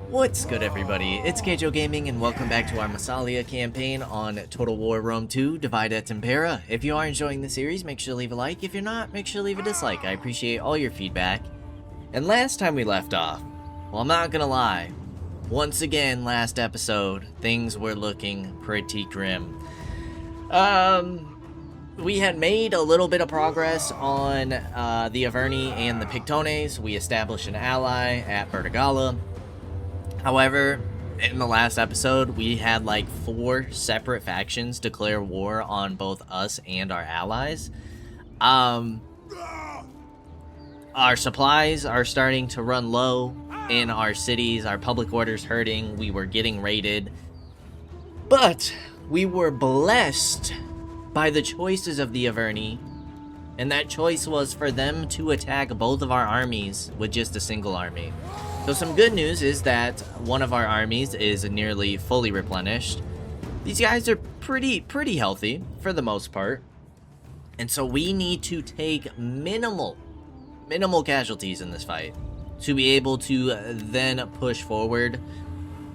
What's good, everybody? It's Kaige-O Gaming, and welcome back to our Massalia campaign on Total War Rome 2, Divide et Impera. If you are enjoying the series, make sure to leave a like. If you're not, make sure to leave a dislike. I appreciate all your feedback. And last time we left off, well, I'm not gonna lie, once again, last episode, things were looking pretty grim. We had made a little bit of progress on the Averni and the Pictones. We established an ally at Vertigala. However, in the last episode, we had like 4 separate factions declare war on both us and our allies. Our supplies are starting to run low in our cities. Our public order's hurting. We were getting raided. But we were blessed by the choices of the Averni. And that choice was for them to attack both of our armies with just a single army. So some good news is that one of our armies is nearly fully replenished. These guys are pretty healthy for the most part. And so we need to take minimal casualties in this fight to be able to then push forward.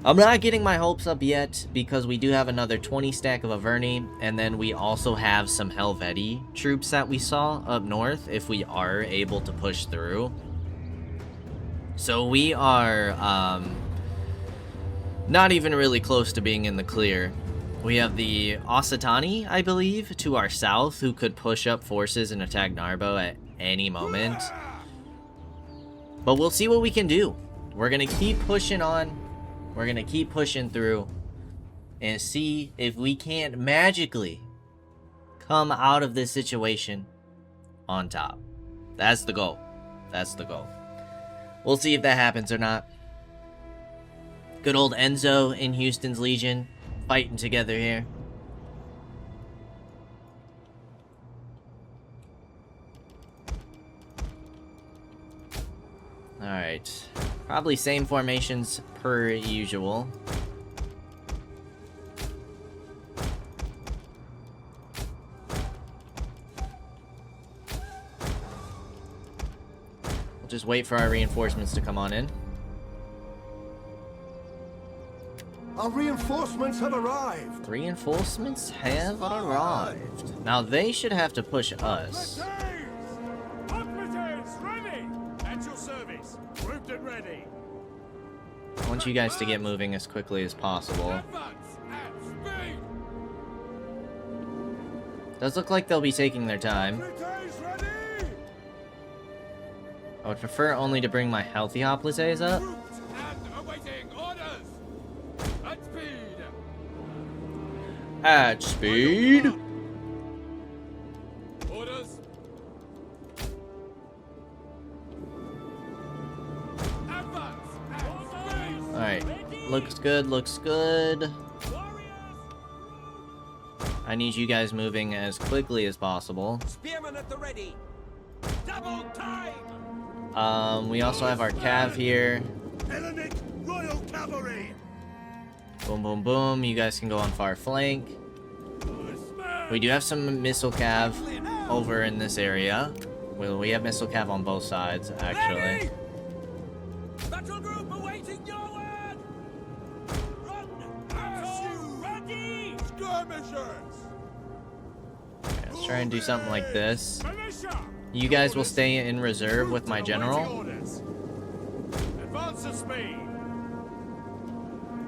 I'm not getting my hopes up yet because we do have another 20 stack of Averni, and then we also have some Helvetii troops that we saw up north if we are able to push through. So we are not even really close to being in the clear. We have the Occitani, I believe, to our south, who could push up forces and attack Narbo at any moment. But we'll see what we can do. We're going to keep pushing on. We're going to keep pushing through and see if we can't magically come out of this situation on top. That's the goal. That's the goal. We'll see if that happens or not. Good old Enzo in Houston's Legion fighting together here. Alright. Probably same formations per usual. Just wait for our reinforcements to come on in. Our reinforcements have arrived. Reinforcements have arrived. Now they should have to push us. Ready! At your service. Grouped and ready. I want you guys to get moving as quickly as possible. Does look like they'll be taking their time. I would prefer only to bring my healthy hoplites up. At speed. Orders. Alright. Looks good, looks good. I need you guys moving as quickly as possible. Spearmen at the ready. Double time. We also have our cav here. Hellenic Royal Cavalry. Boom, boom, boom. You guys can go on far flank. We do have some missile cav over in this area. Well, we have missile cav on both sides, actually. Battle group awaiting your word. Run. Battle ready. Skirmishers. Okay, let's try and do something like this. You guys will stay in reserve with my general. Advance of speed.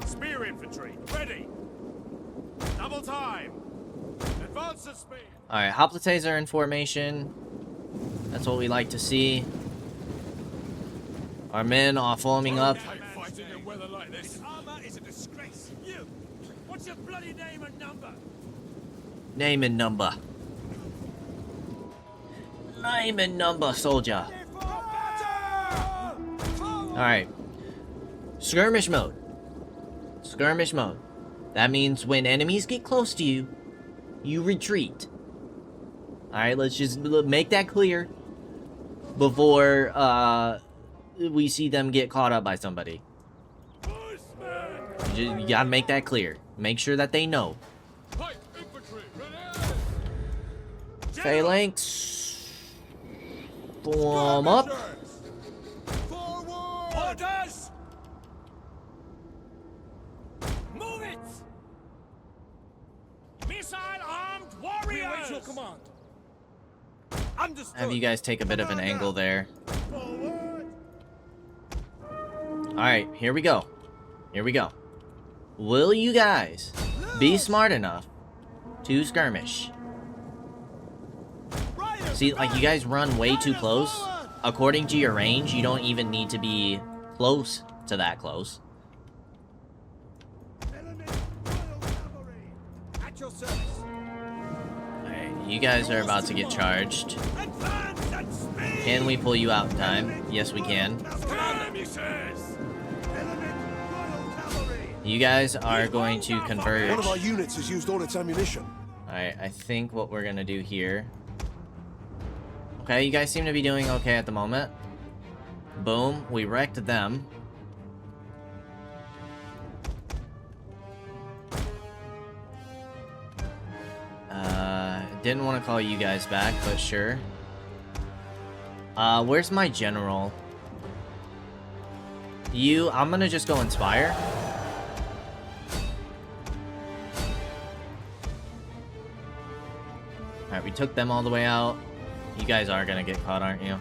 Spear infantry, ready. Double time. Advance of speed. Alright, hoplites are in formation. That's what we like to see. Our men are forming up. Fighting in weather like this. Armor is a disgrace. You. What's your bloody name and number? Name and number. Name and number, soldier. Alright. Skirmish mode. Skirmish mode. That means when enemies get close to you, you retreat. Alright, let's just make that clear before we see them get caught up by somebody. You gotta make that clear. Make sure that they know. Phalanx. Form up. Orders. units! Missile-armed warriors! We await your command. Understood. Have you guys take a bit of an angle there. Forward! Alright, here we go. Here we go. Will you guys be smart enough to skirmish? See, like, you guys run way too close. According to your range, you don't even need to be close to that close. Enemy Royal Cavalry! At your service. Alright, you guys are about to get charged. Advance at speed! Can we pull you out in time? Yes, we can. Command them, he says! Enemy Royal Cavalry! You guys are going to converge. One of our units has used all its ammunition. Alright, I think what we're gonna do here... Okay, you guys seem to be doing okay at the moment. Boom, we wrecked them. Didn't want to call you guys back, but sure. Where's my general? I'm gonna just go inspire. Alright, we took them all the way out. You guys are gonna get caught, aren't you?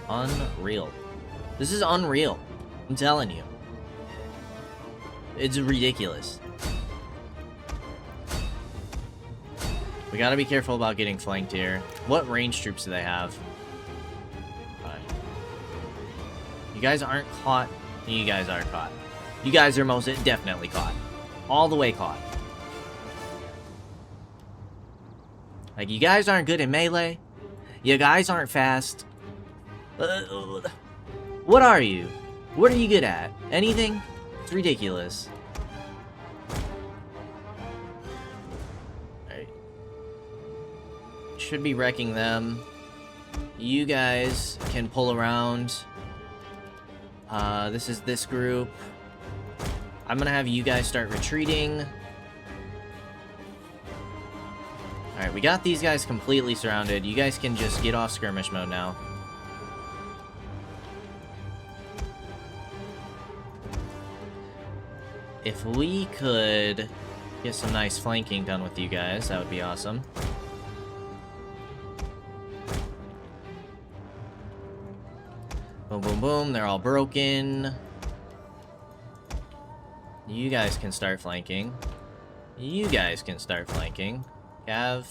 Unreal. This is unreal. I'm telling you. It's ridiculous. We gotta be careful about getting flanked here. What range troops do they have? Alright. You guys aren't caught. You guys are caught. You guys are most definitely caught. All the way caught. Like, you guys aren't good in melee. You guys aren't fast. What are you? What are you good at? Anything? It's ridiculous. Alright. Should be wrecking them. You guys can pull around. This is this group. I'm gonna have you guys start retreating. Alright, we got these guys completely surrounded. You guys can just get off skirmish mode now. If we could get some nice flanking done with you guys, that would be awesome. Boom, boom, boom. They're all broken. You guys can start flanking. You guys can start flanking. Cav.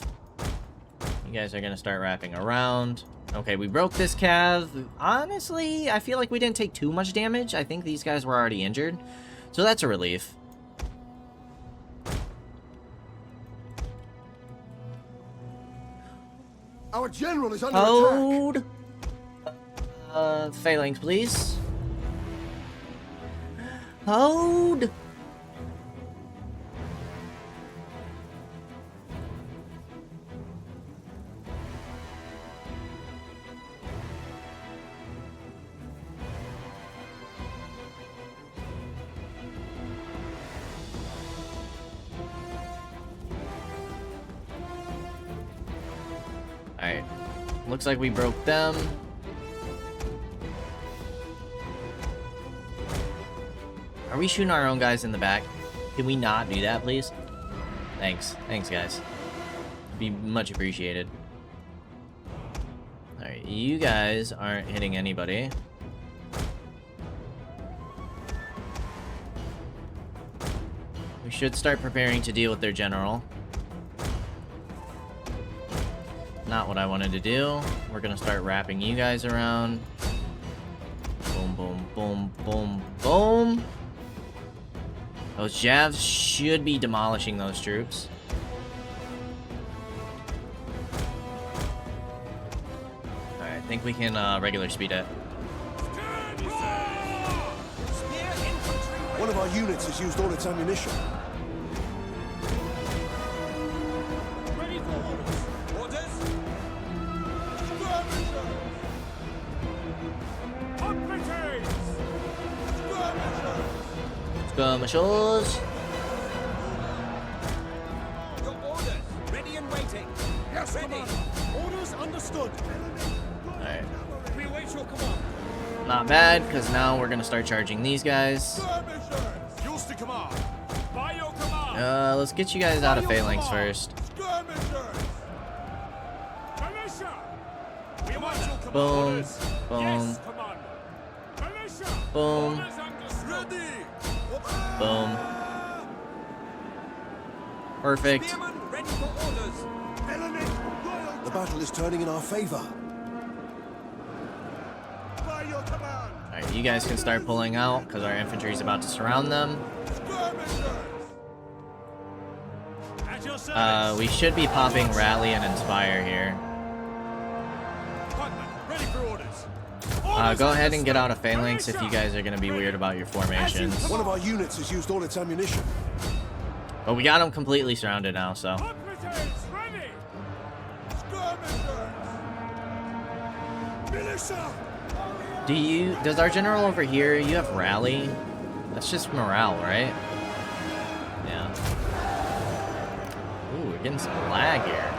You guys are gonna start wrapping around. Okay, we broke this Cav. Honestly, I feel like we didn't take too much damage. I think these guys were already injured. So that's a relief. Our general is under attack. Hold. Phalanx, please. Hold. Alright. Looks like we broke them. Are we shooting our own guys in the back? Can we not do that, please? Thanks. Thanks, guys. Be much appreciated. Alright, you guys aren't hitting anybody. We should start preparing to deal with their general. Not what I wanted to do. We're gonna start wrapping you guys around. Boom, boom, boom, boom, boom. Those Javs should be demolishing those troops. Alright, I think we can regular speed it. One of our units has used all its ammunition. Ready for orders. Orders? Infantry! Skirmishers. Your orders. Ready and waiting. Yes, Ready. Commander. Orders understood. Alright. We await your command. Not bad, because now we're gonna start charging these guys. Yours to command. By your command. Let's get you guys out of phalanx first. Skirmishers. Militia. We want your command. Boom, Orders. boom, Yes, commander. Militia. boom, Orders understood. boom. Perfect. Spearmen ready for orders. The battle is turning in our favor. By your command. Alright, you guys can start pulling out because our infantry is about to surround them. At your service. We should be popping Rally and Inspire here. Putman, ready for orders. Go ahead and get out of phalanx if you guys are going to be weird about your formations. One of our units has used all its ammunition. But we got them completely surrounded now, so. Operatives ready. Militia! Does our general over here, you have Rally? That's just morale, right? Yeah. Ooh, we're getting some lag here.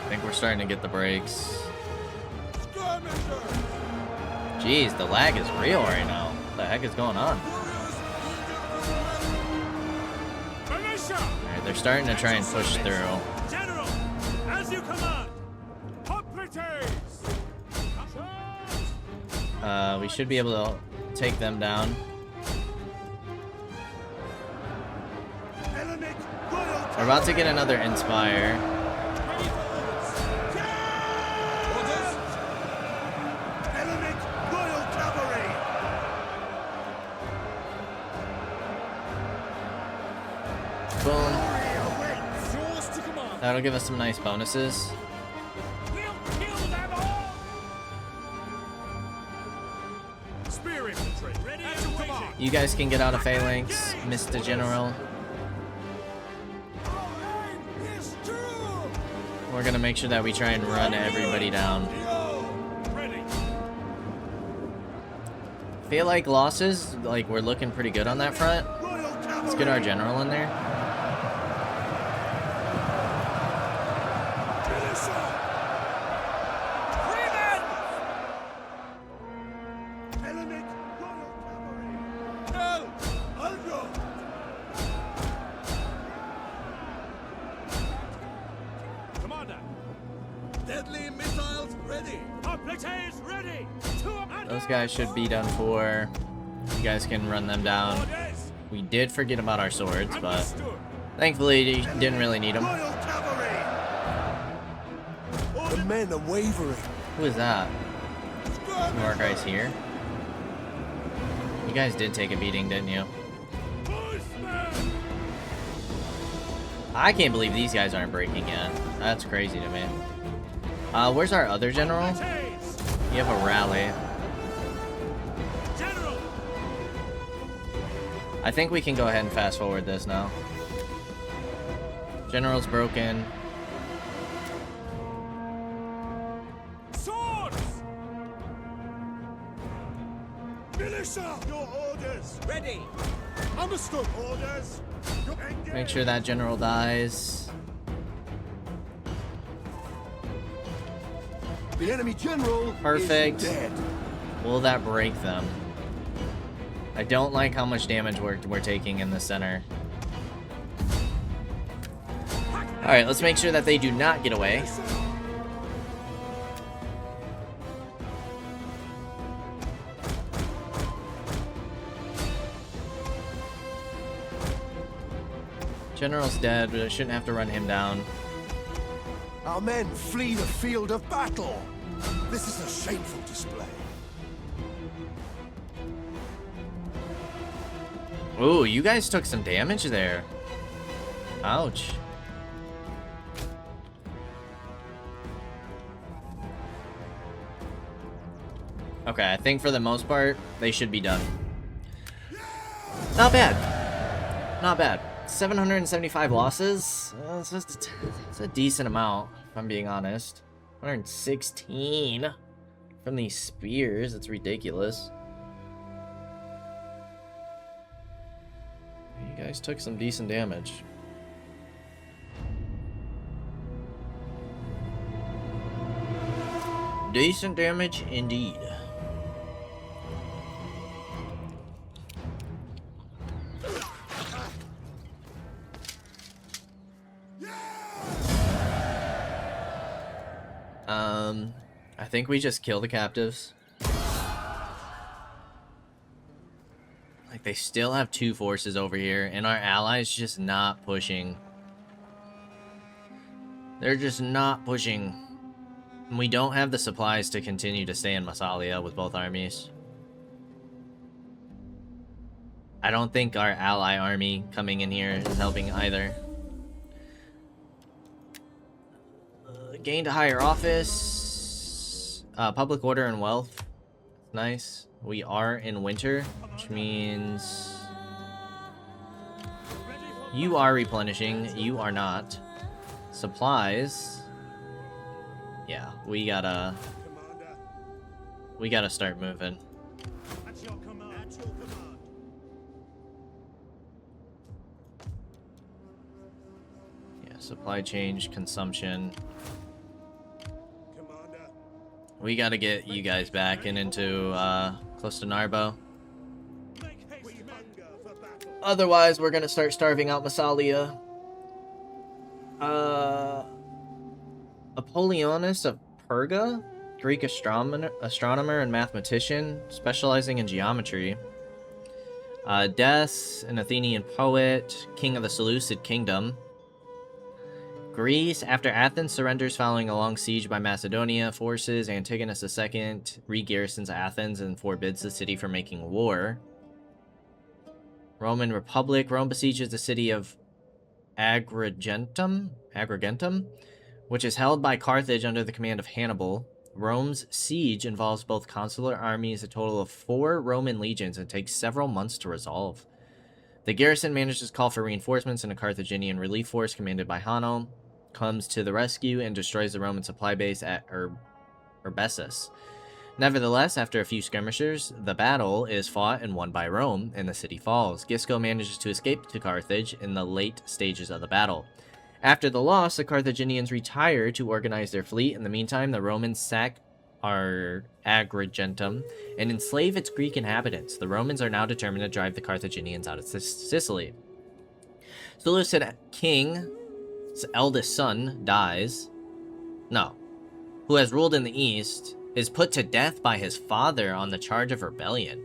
I think we're starting to get the breaks. Jeez, the lag is real right now. What the heck is going on? Militia. Alright, they're starting to try and push through. General, as you command. Operatives. We should be able to take them down. We're about to get another Inspire. Boom. That'll give us some nice bonuses. We'll kill them all. Spear infantry ready and waiting. You guys can get out of phalanx, Mr. General. We're gonna make sure that we try and run everybody down. Ready. Feel like losses, like we're looking pretty good on that front. Let's get our general in there. Commander. Deadly missiles ready. Operatives ready. Those guys should be done for. You guys can run them down. Orders. We did forget about our swords, but Understood. thankfully you didn't really need them. The men are wavering. Who is that? Some more guys here. You guys did take a beating, didn't you? Horsemen. I can't believe these guys aren't breaking yet. That's crazy to me. Where's our other general? Operatives. You have a rally. General. I think we can go ahead and fast forward this now. General's broken. Swords. Militia. Your orders. Ready. Understood. Orders. Make sure that general dies. The enemy general Perfect. is dead. Will that break them? I don't like how much damage we're taking in the center. Alright, let's make sure that they do not get away. General's dead, but I shouldn't have to run him down. Our men flee the field of battle. This is a shameful display. Ooh, you guys took some damage there. Ouch. Okay, I think for the most part, they should be done. Not bad. Not bad. 775 losses? It's a decent amount, if I'm being honest. 116 from these spears. It's ridiculous. You guys took some decent damage. Decent damage indeed. I think we just kill the captives. Like, they still have 2 forces over here, and our allies just not pushing. They're just not pushing. And we don't have the supplies to continue to stay in Massalia with both armies. I don't think our ally army coming in here is helping either. Gained a higher office. Public order and wealth. Nice. We are in winter, which means you are replenishing, you are not. Supplies. Yeah, we gotta start moving. At your command. At your command. Yeah, supply change, consumption. Commander. We gotta get you guys back and into close to Narbo. Make haste. We hunger for battle. Otherwise, we're gonna start starving out Massalia. Apollonius of Perga, Greek astronomer and mathematician, specializing in geometry. Death, an Athenian poet, king of the Seleucid kingdom. Greece, after Athens surrenders following a long siege by Macedonia forces, Antigonus II re-garrisons Athens and forbids the city from making war. Roman Republic, Rome besieges the city of Agrigentum, which is held by Carthage under the command of Hannibal. Rome's siege involves both consular armies, a total of 4 Roman legions, and takes several months to resolve. The garrison manages to call for reinforcements, and a Carthaginian relief force commanded by Hanno comes to the rescue and destroys the Roman supply base at Urbessus. Nevertheless, after a few skirmishers, the battle is fought and won by Rome, and the city falls. Gisco manages to escape to Carthage in the late stages of the battle. After the loss, the Carthaginians retire to organize their fleet. In the meantime, the Romans sack Agrigentum and enslave its Greek inhabitants. The Romans are now determined to drive the Carthaginians out of Sicily. Seleucid king's eldest son dies. No. Who has ruled in the east, is put to death by his father on the charge of rebellion.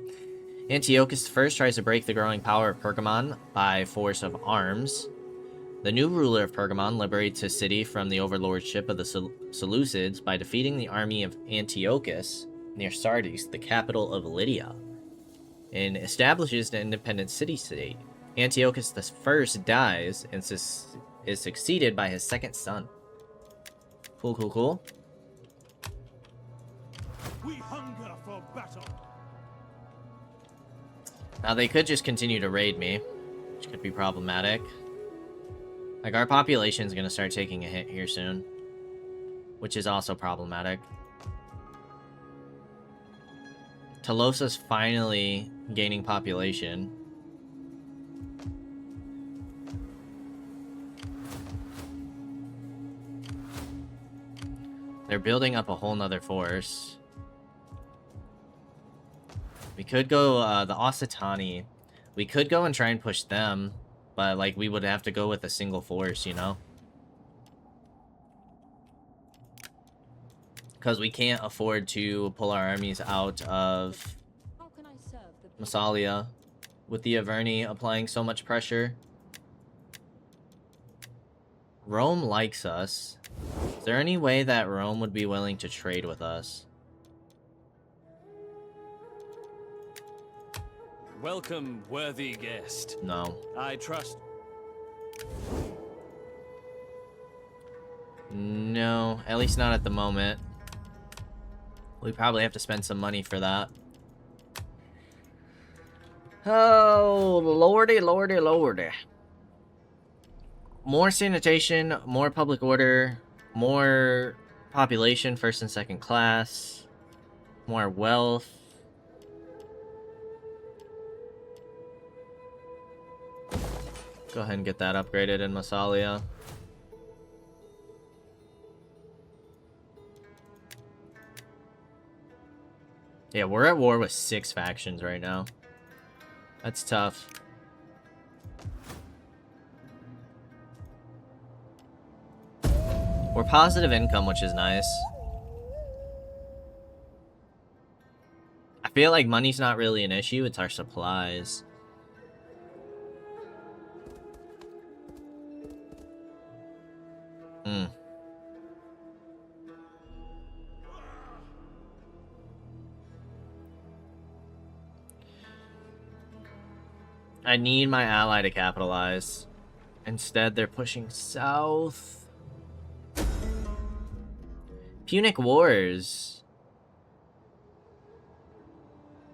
Antiochus I tries to break the growing power of Pergamon by force of arms. The new ruler of Pergamon liberates his city from the overlordship of the Seleucids by defeating the army of Antiochus near Sardis, the capital of Lydia, and establishes an independent city-state. Antiochus I dies and is succeeded by his second son. Cool. We hunger for battle. Now, they could just continue to raid me, which could be problematic. Like, our population's gonna start taking a hit here soon, which is also problematic. Tolosa's finally gaining population. They're building up a whole nother force. We could go, the Occitani. We could go and try and push them, but, like, we would have to go with a single force, you know? Because we can't afford to pull our armies out of Massalia with the Averni applying so much pressure. Rome likes us. Is there any way that Rome would be willing to trade with us? Welcome, worthy guest. No. I trust. No, at least not at the moment. We probably have to spend some money for that. Oh, lordy. More sanitation, more public order, more Population, first and second class. More wealth. Go ahead and get that upgraded in Massalia. Yeah, we're at war with 6 factions right now. That's tough. We're positive income, which is nice. I feel like money's not really an issue, it's our supplies. I need my ally to capitalize. Instead, they're pushing south. Punic Wars.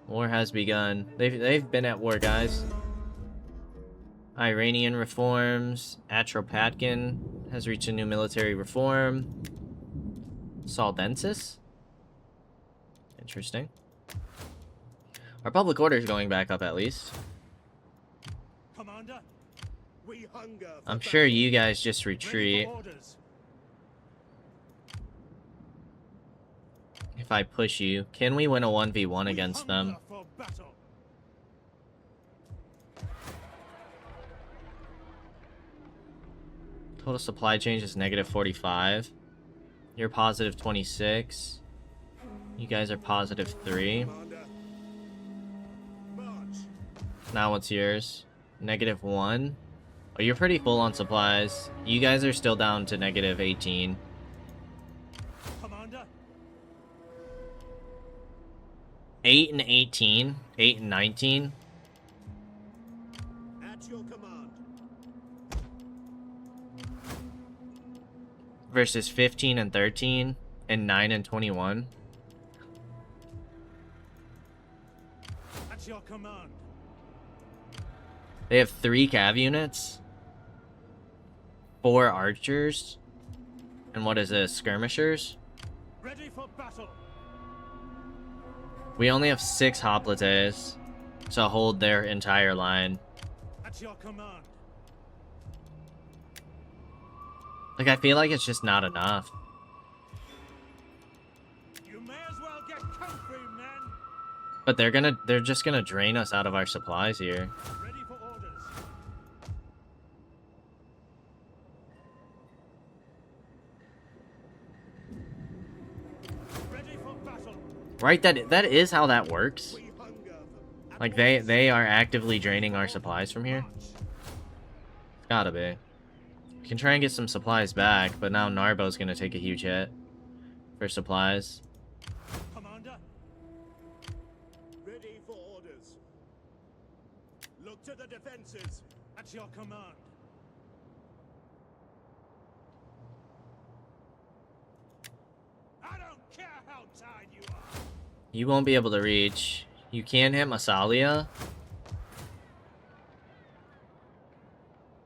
War has begun. They've been at war, guys. Iranian reforms. Atropatkin has reached a new military reform. Saldensis? Interesting. Our public order is going back up at least. Commander, we hunger for I'm sure battle. you guys just Ready retreat. for orders. If I push you. Can we win a 1v1 against them? Hunger for battle. Total supply change is negative 45. You're positive 26. You guys are positive 3. Commander, march. Now what's yours? Negative 1. Oh, you're pretty full on supplies. You guys are still down to negative 18. Commander, 8 and 18. 8 and 19. at your command. Versus 15 and 13. And 9 and 21. At your command. They have 3 cav units. 4 archers. And what is this? Skirmishers? Ready for battle. We only have 6 hoplites to hold their entire line. At your command. Like, I feel like it's just not enough. You may as well get comfy, men. But they're just gonna drain us out of our supplies here. Ready for orders. Ready for battle. Right, that is how that works. We hunger for Like, they are actively draining our supplies from here. march. It's gotta be. We can try and get some supplies back, but now Narbo's gonna take a huge hit for supplies. Commander. Ready for orders. Look to the defenses. At your command. I don't care how tired you are. You won't be able to reach. You can hit Massalia.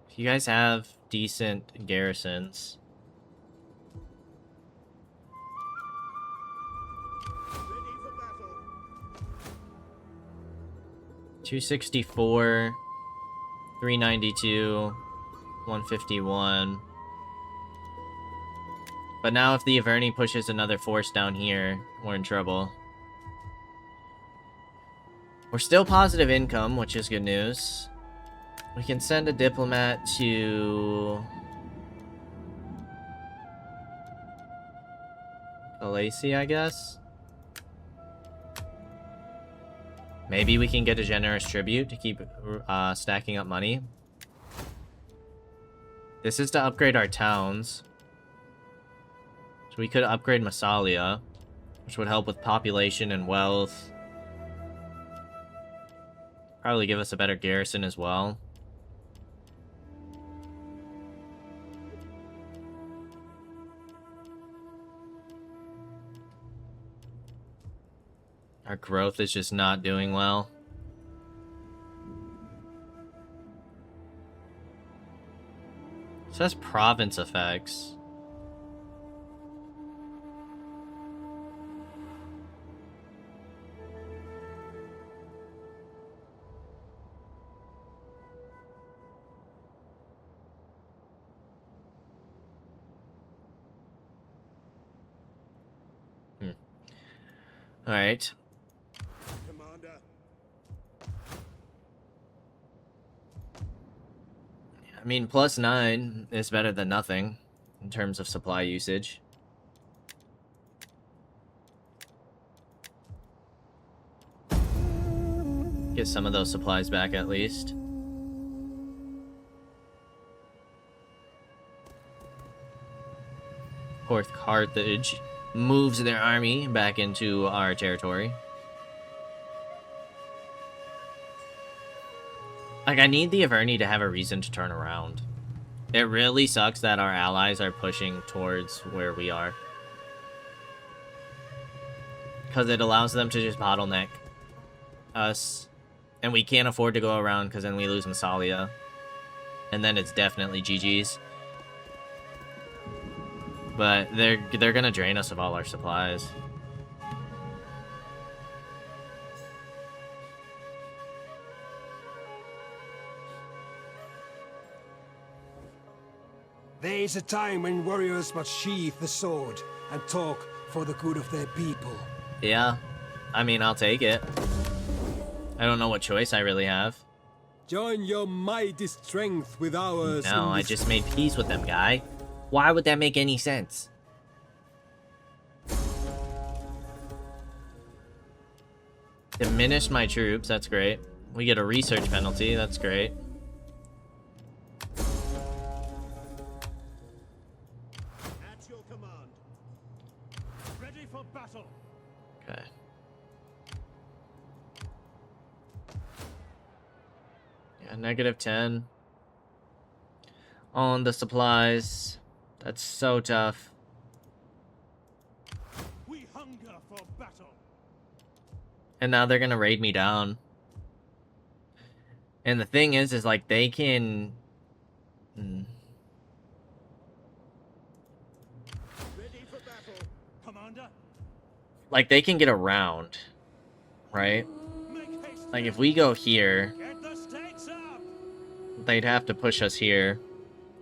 If you guys have decent garrisons. Ready for battle. 264, 392, 151. But now if the Averni pushes another force down here, we're in trouble. We're still positive income, which is good news. We can send a diplomat to Galacia, I guess. Maybe we can get a generous tribute to keep stacking up money. This is to upgrade our towns. So we could upgrade Massalia, which would help with population and wealth. Probably give us a better garrison as well. Our growth is just not doing well. It says province effects. Alright. Commander. I mean, +9 is better than nothing in terms of supply usage. Get some of those supplies back at least. Fourth Carthage moves their army back into our territory. Like, I need the Averni to have a reason to turn around. It really sucks that our allies are pushing towards where we are. Because it allows them to just bottleneck us. And we can't afford to go around because then we lose Massalia. And then it's definitely GG's. But they're gonna drain us of all our supplies. There is a time when warriors must sheath the sword and talk for the good of their people. Yeah, I mean, I'll take it. I don't know what choice I really have. Join your mighty strength with ours. No, I just made peace with them, guy. Why would that make any sense? Diminish my troops, that's great. We get a research penalty, that's great. At your command. Ready for battle. Okay. Yeah, -10 on the supplies. That's so tough. We hunger for battle. And now they're gonna raid me down. And the thing is like they can... Ready for battle. Commander. Like, they can get around, right? Make haste. Like, if we go here, Get the stakes up. they'd have to push us here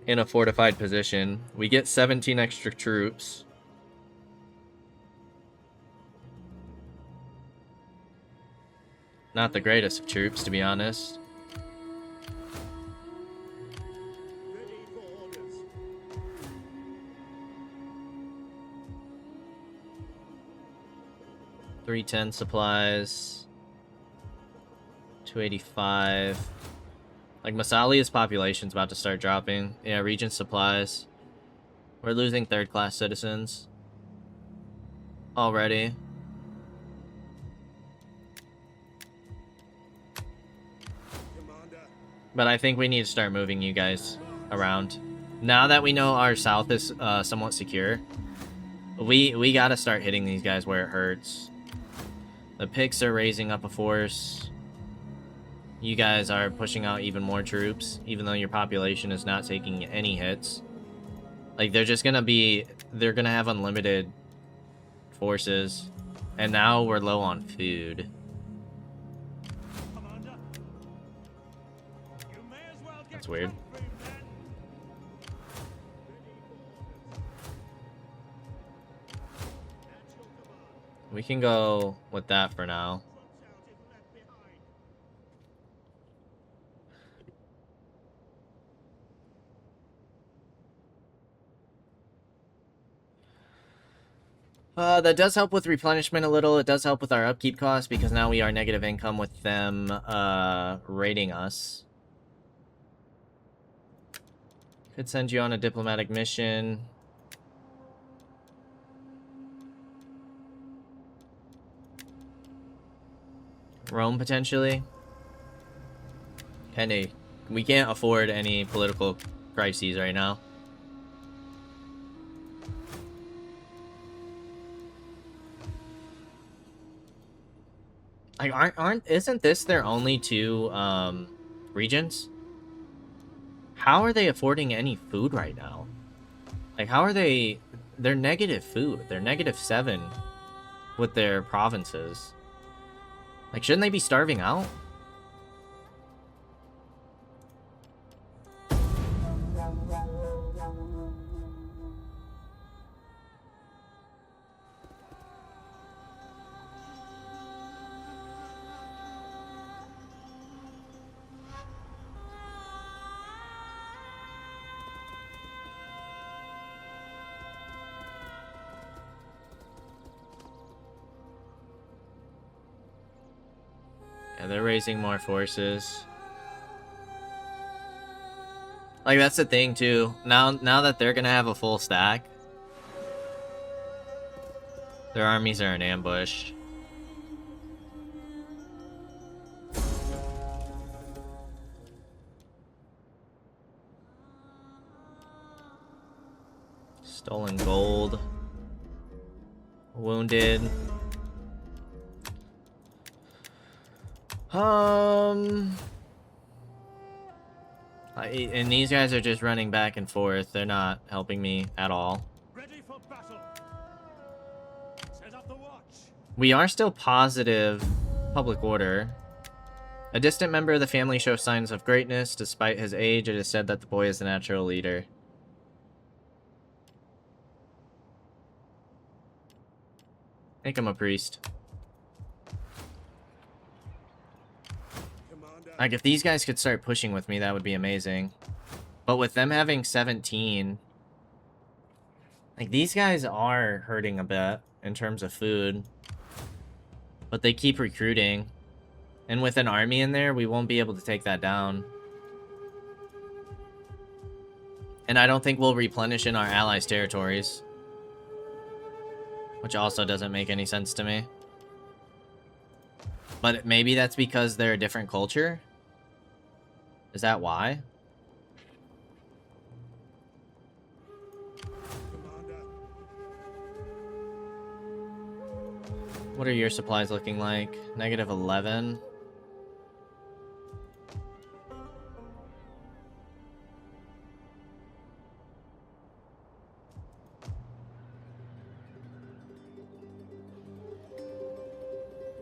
in a fortified position. We get 17 extra troops. Not the greatest of troops, to be honest. Ready for orders. 310 supplies. 285. Like, Massalia's population's about to start dropping. Yeah, region supplies. We're losing third-class citizens. Already. Commander. But I think we need to start moving you guys around. Now that we know our south is somewhat secure, we gotta start hitting these guys where it hurts. The Picts are raising up a force. You guys are pushing out even more troops, even though your population is not taking any hits. Like, they're just gonna be... They're gonna have unlimited forces. And now we're low on food. Commander. You may as well get That's weird. comfy, men. At your command. We can go with that for now. Troops out if left behind. That does help with replenishment a little. It does help with our upkeep costs because now we are negative income with them raiding us. Could send you on a diplomatic mission. Rome, potentially. And we can't afford any political crises right now. Like, isn't this their only two regions? How are they affording any food right now? Like, how are they... They're negative food. They're -7 with their provinces. Like, shouldn't they be starving out? Yeah, they're raising more forces. Like, that's the thing, too. Now that they're gonna have a full stack, their armies are in ambush. Stolen gold. Wounded. And these guys are just running back and forth. They're not helping me at all. Ready for battle. Set up the watch. We are still positive public order. A distant member of the family shows signs of greatness. Despite his age, it is said that the boy is the natural leader. Make him a priest. Like, if these guys could start pushing with me, that would be amazing. But with them having 17... Like, these guys are hurting a bit in terms of food. But they keep recruiting. And with an army in there, we won't be able to take that down. And I don't think we'll replenish in our allies' territories. Which also doesn't make any sense to me. But maybe that's because they're a different culture? Is that why? What are your supplies looking like? Negative 11.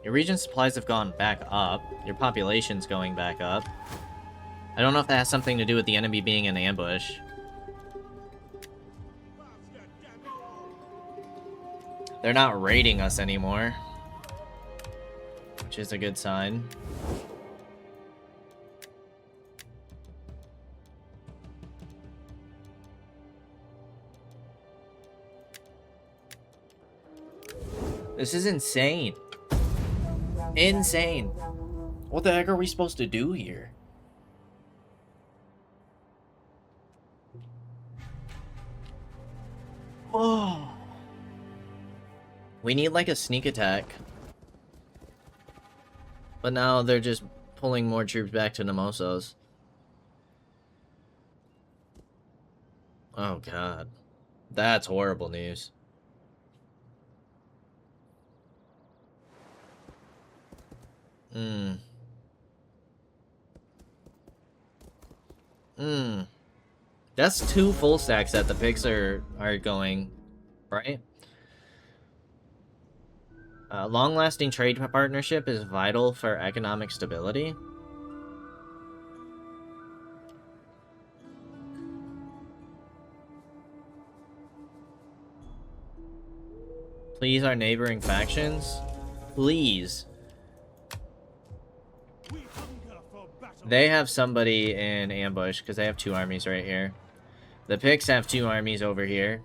Your region's supplies have gone back up. Your population's going back up. I don't know if that has something to do with the enemy being in ambush. They're not raiding us anymore, which is a good sign. This is insane. Insane. What the heck are we supposed to do here? Oh. We need like a sneak attack. But now they're just pulling more troops back to Nemosos. Oh god. That's horrible news. That's 2 full stacks that the picks are going, right? Long-lasting trade partnership is vital for economic stability. Please, our neighboring factions. Please. They have somebody in ambush because they have 2 armies right here. The Picts have 2 armies over here.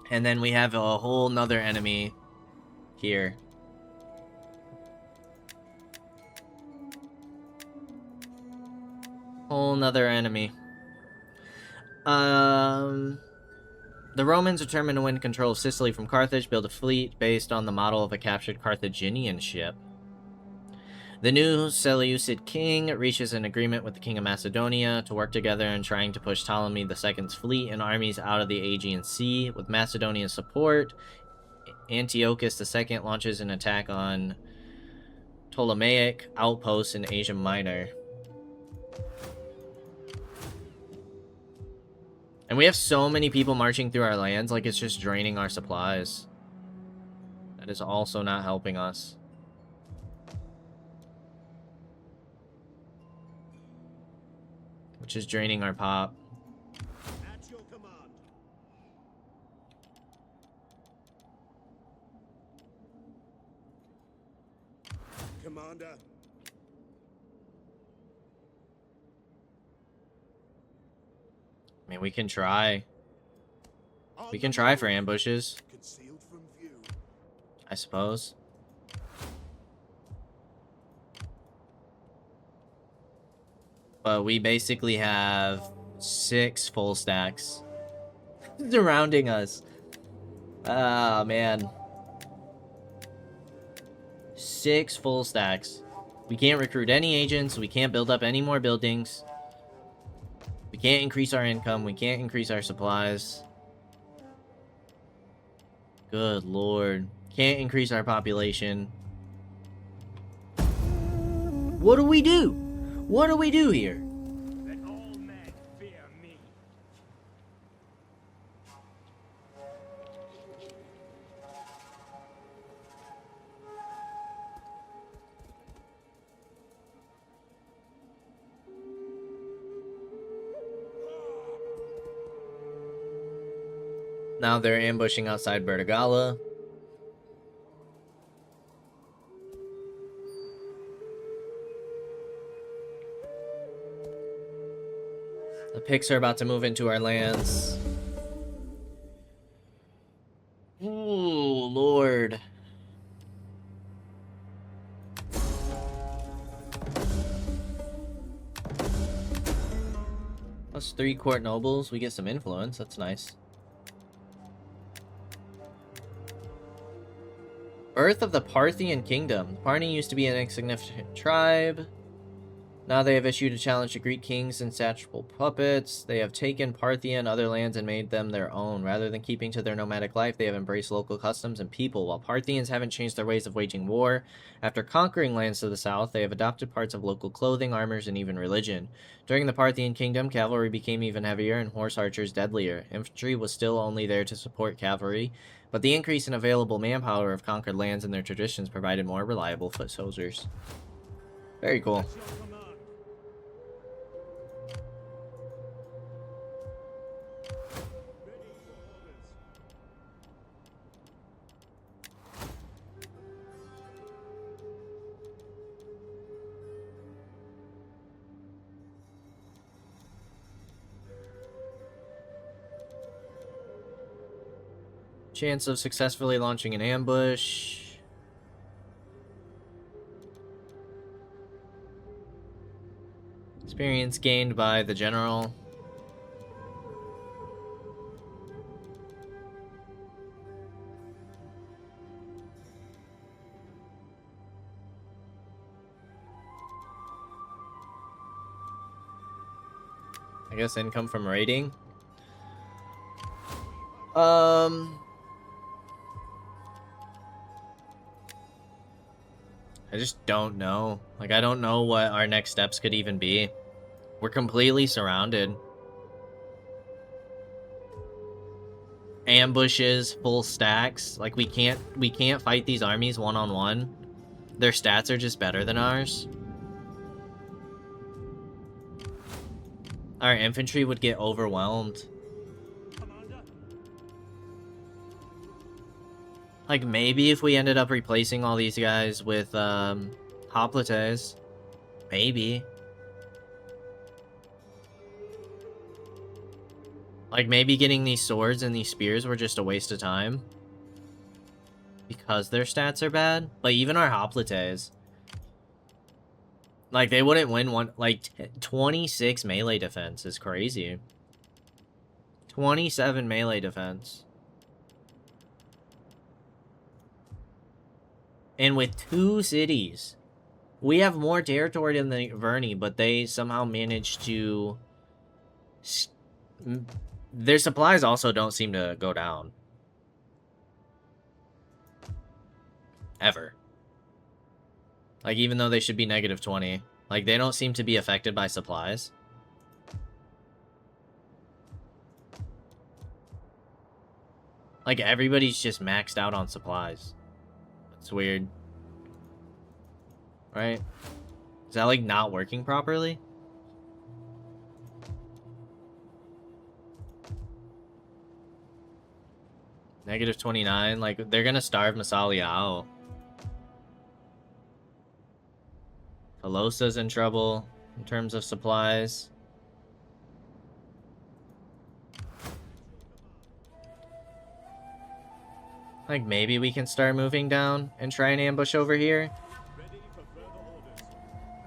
And then we have a whole nother enemy here. Whole nother enemy. The Romans determined to win control of Sicily from Carthage, build a fleet based on the model of a captured Carthaginian ship. The new Seleucid king reaches an agreement with the king of Macedonia to work together in trying to push Ptolemy II's fleet and armies out of the Aegean Sea. With Macedonia's support, Antiochus II launches an attack on Ptolemaic outposts in Asia Minor. And we have so many people marching through our lands, like it's just draining our supplies. That is also not helping us. Which is draining our pop. At your command. Commander. I mean, we can try. We can try for ambushes, Concealed from view. I suppose. But we basically have 6 full stacks surrounding us. Ah, man. 6 full stacks. We can't recruit any agents. We can't build up any more buildings. We can't increase our income. We can't increase our supplies. Good lord. Can't increase our population. What do we do? What do we do here? Let all men fear me. Now they're ambushing outside Bertigala. The Picts are about to move into our lands. Ooh, lord. Plus 3 court nobles. We get some influence. That's nice. Birth of the Parthian Kingdom. Parni used to be an insignificant tribe. Now they have issued a challenge to Greek kings and satrapal puppets. They have taken Parthia and other lands and made them their own. Rather than keeping to their nomadic life, they have embraced local customs and people. While Parthians haven't changed their ways of waging war, after conquering lands to the south, they have adopted parts of local clothing, armors, and even religion. During the Parthian kingdom, cavalry became even heavier and horse archers deadlier. Infantry was still only there to support cavalry, but the increase in available manpower of conquered lands and their traditions provided more reliable foot soldiers. Very cool. Chance of successfully launching an ambush. Experience gained by the general. I guess income from raiding. I just don't know. Like, I don't know what our next steps could even be. We're completely surrounded. Ambushes, full stacks. Like, we can't fight these armies one-on-one. Their stats are just better than ours. Our infantry would get overwhelmed. Like, maybe if we ended up replacing all these guys with, hoplites. Maybe. Like, maybe getting these swords and these spears were just a waste of time. Because their stats are bad. But even our hoplites. Like, they wouldn't win one... Like, 26 melee defense is crazy. 27 melee defense. And with 2 cities, we have more territory than the Verni, but they somehow managed to... Their supplies also don't seem to go down. Ever. Like, even though they should be negative 20. Like, they don't seem to be affected by supplies. Like, everybody's just maxed out on supplies. It's weird. Right? Is that, like, not working properly? Negative 29. Like, they're gonna starve Massalia out. Pelosa's in trouble in terms of supplies. Like, maybe we can start moving down and try and ambush over here.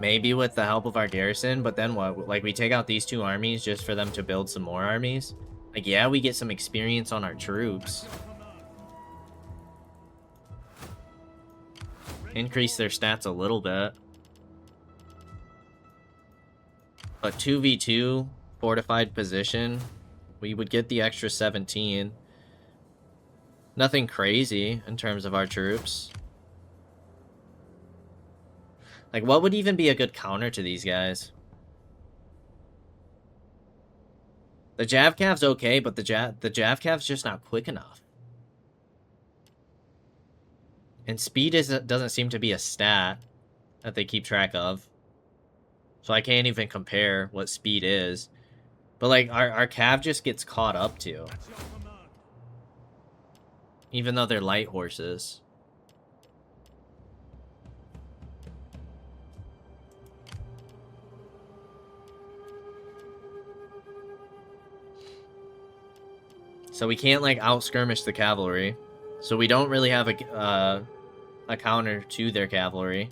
Maybe with the help of our garrison, but then what? Like, we take out these 2 armies just for them to build some more armies? Like, yeah, we get some experience on our troops. Increase their stats a little bit. But 2v2 fortified position, we would get the extra 17. Nothing crazy in terms of our troops. Like, what would even be a good counter to these guys? The Javcav's okay, but the Javcav's just not quick enough. And speed doesn't seem to be a stat that they keep track of. So I can't even compare what speed is. But, like, our Cav just gets caught up to. Even though they're light horses. So we can't, like, out-skirmish the cavalry. So we don't really have a counter to their cavalry.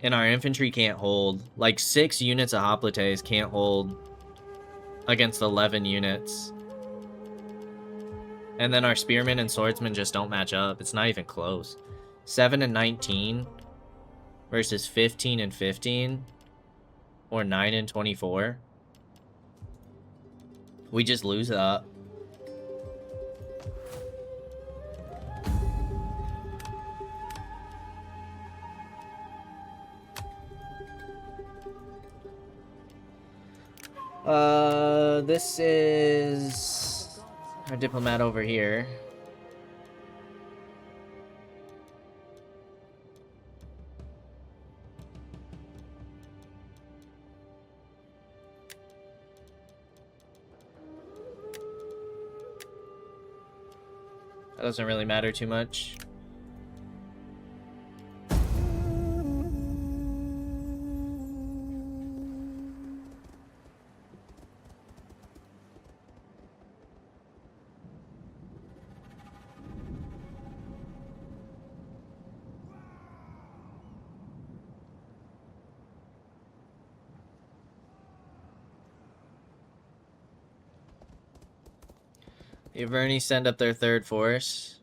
And our infantry can't hold. Like, 6 units of hoplites can't hold against 11 units. And then our spearmen and swordsmen just don't match up. It's not even close. 7 and 19 versus 15 and 15. Or 9 and 24. We just lose that. This is our diplomat over here. That doesn't really matter too much. The Averni send up their 3rd force.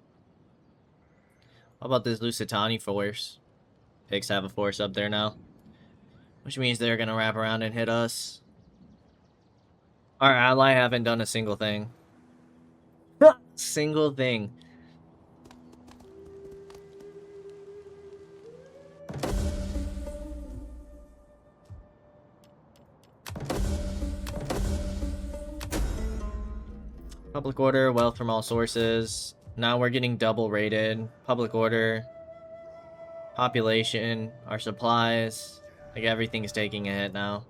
How about this Lusitani force? Pigs have a force up there now. Which means they're gonna wrap around and hit us. Our ally haven't done a single thing. Single thing. Public order, wealth from all sources. Now we're getting double rated. Public order, population, our supplies. Like, everything's taking a hit now.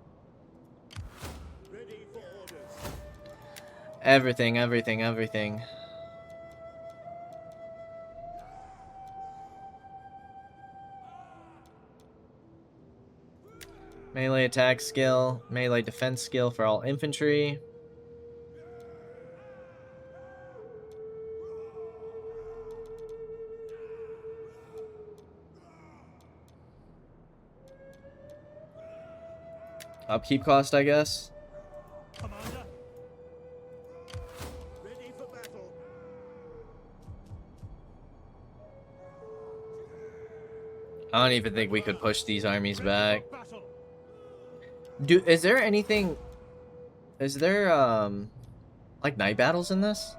Everything. Melee attack skill, melee defense skill for all infantry. Upkeep cost, I guess. Commander. Ready for battle. I don't even think we could push these armies back. Is there anything... Is there, like, night battles in this? Is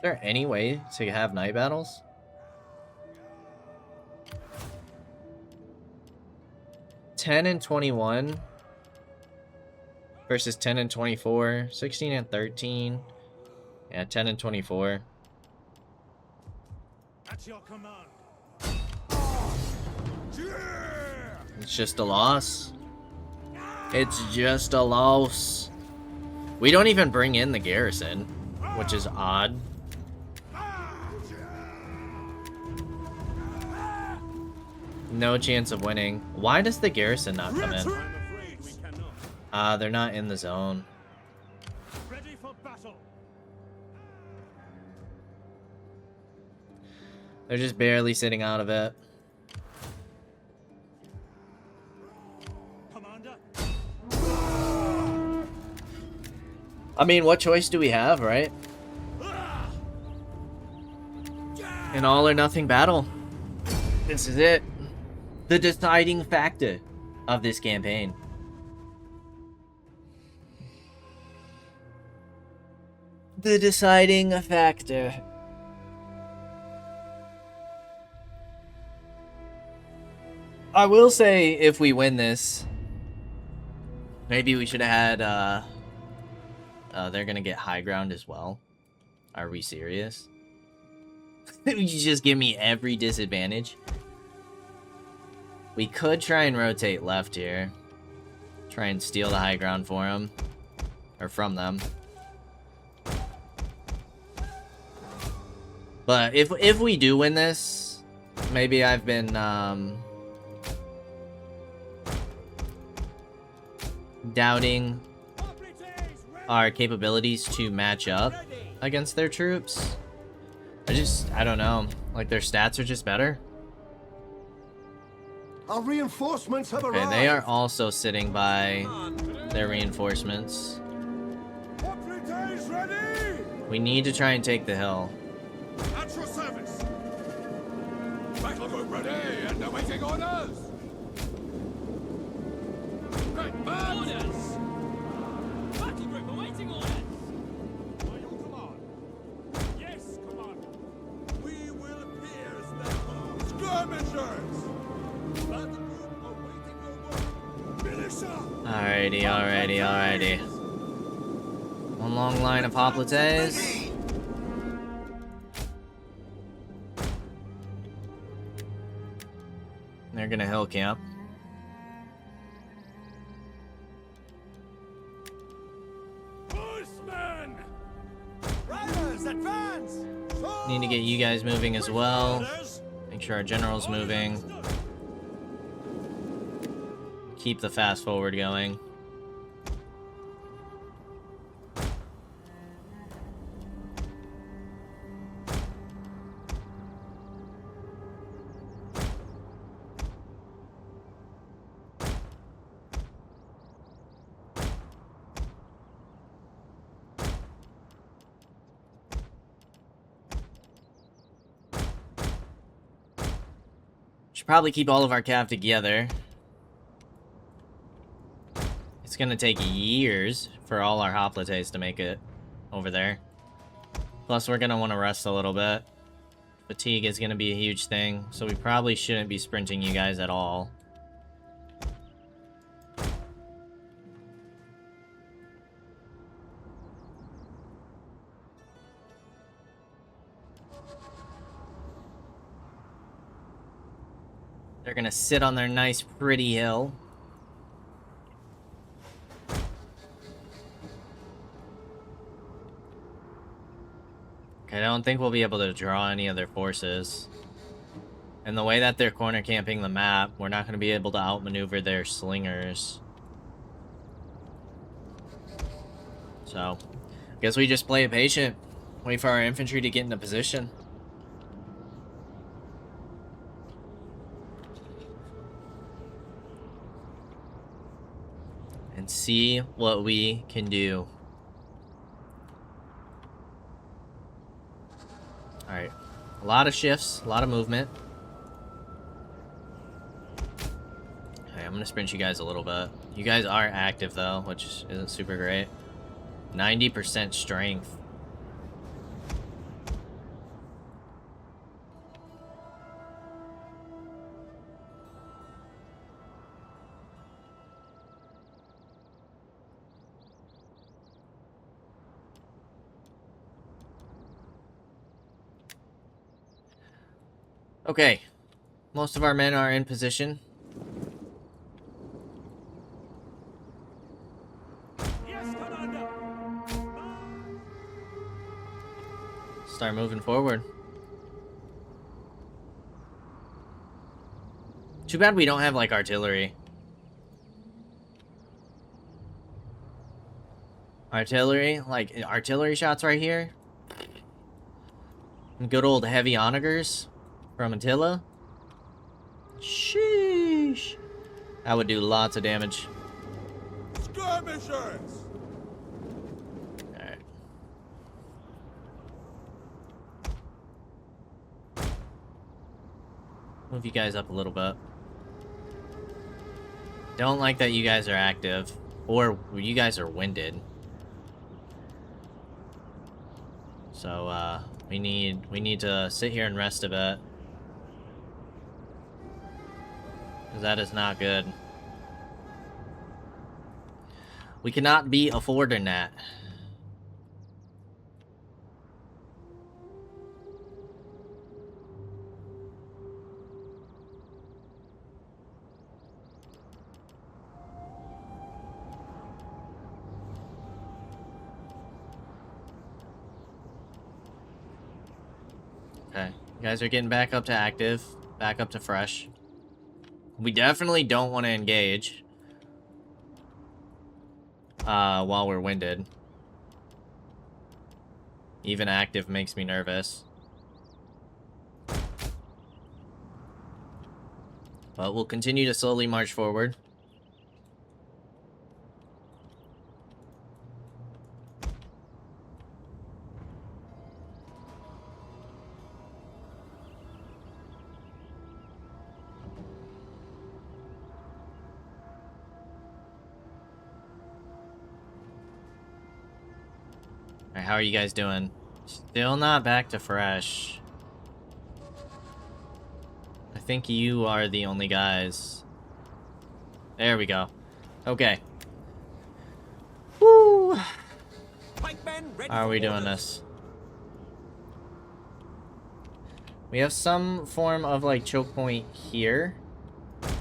there any way to have night battles? $10 and 21 versus 10 and 24, 16 and 13, yeah, 10 and 24. At your command. It's just a loss. It's just a loss. We don't even bring in the garrison, which is odd. No chance of winning. Why does the garrison not come in? They're not in the zone. Ready for battle. They're just barely sitting out of it. Commander. I mean, what choice do we have, right? An all or nothing battle. This is it. The deciding factor of this campaign. The deciding factor. I will say, if we win this, maybe we should have had, they're gonna get high ground as well. Are we serious? You just give me every disadvantage? We could try and rotate left here. Try and steal the high ground for them. Or from them. But if we do win this, maybe I've been, doubting our capabilities to match up against their troops. I don't know. Like, their stats are just better. Our reinforcements have Okay, arrived. they are also sitting by their reinforcements. Populates ready. We need to try and take the hill. At your service. Battle group ready and awaiting orders. Orders! Battle group awaiting orders! By your command. Yes, Commander. We will appear as their skirmishers. Battle group awaiting your word. Militia. Alrighty. One long line of hoplites. They're gonna hill camp. Horsemen! Riders, advance. Need to get you guys moving as well. Orders! Make sure our general's moving. Keep the fast forward going. Should probably keep all of our cav together. It's gonna take years for all our hoplites to make it over there. Plus, we're gonna want to rest a little bit. Fatigue is gonna be a huge thing, so we probably shouldn't be sprinting you guys at all. They're gonna sit on their nice, pretty hill. Okay, I don't think we'll be able to draw any of their forces. And the way that they're corner camping the map, we're not gonna be able to outmaneuver their slingers. So, I guess we just play it patient. Wait for our infantry to get into position. And see what we can do. Alright. A lot of shifts, a lot of movement. Okay, I'm gonna sprint you guys a little bit. You guys are active though, which isn't super great. 90% strength. Okay, most of our men are in position. Yes, Commander! Start moving forward. Too bad we don't have, like, artillery. Artillery? Like, artillery shots right here? Good old heavy onagers? From Attila? Sheesh. That would do lots of damage. Skirmishers! Alright. Move you guys up a little bit. Don't like that you guys are active. Or you guys are winded. So, we need to sit here and rest a bit. Because that is not good. We cannot be affording that. Okay, you guys are getting back up to active, back up to fresh. We definitely don't want to engage while we're winded. Even active makes me nervous. But we'll continue to slowly march forward. How are you guys doing? Still not back to fresh. I think you are the only guys. There we go. Okay. Woo! How are we doing this? We have some form of like choke point here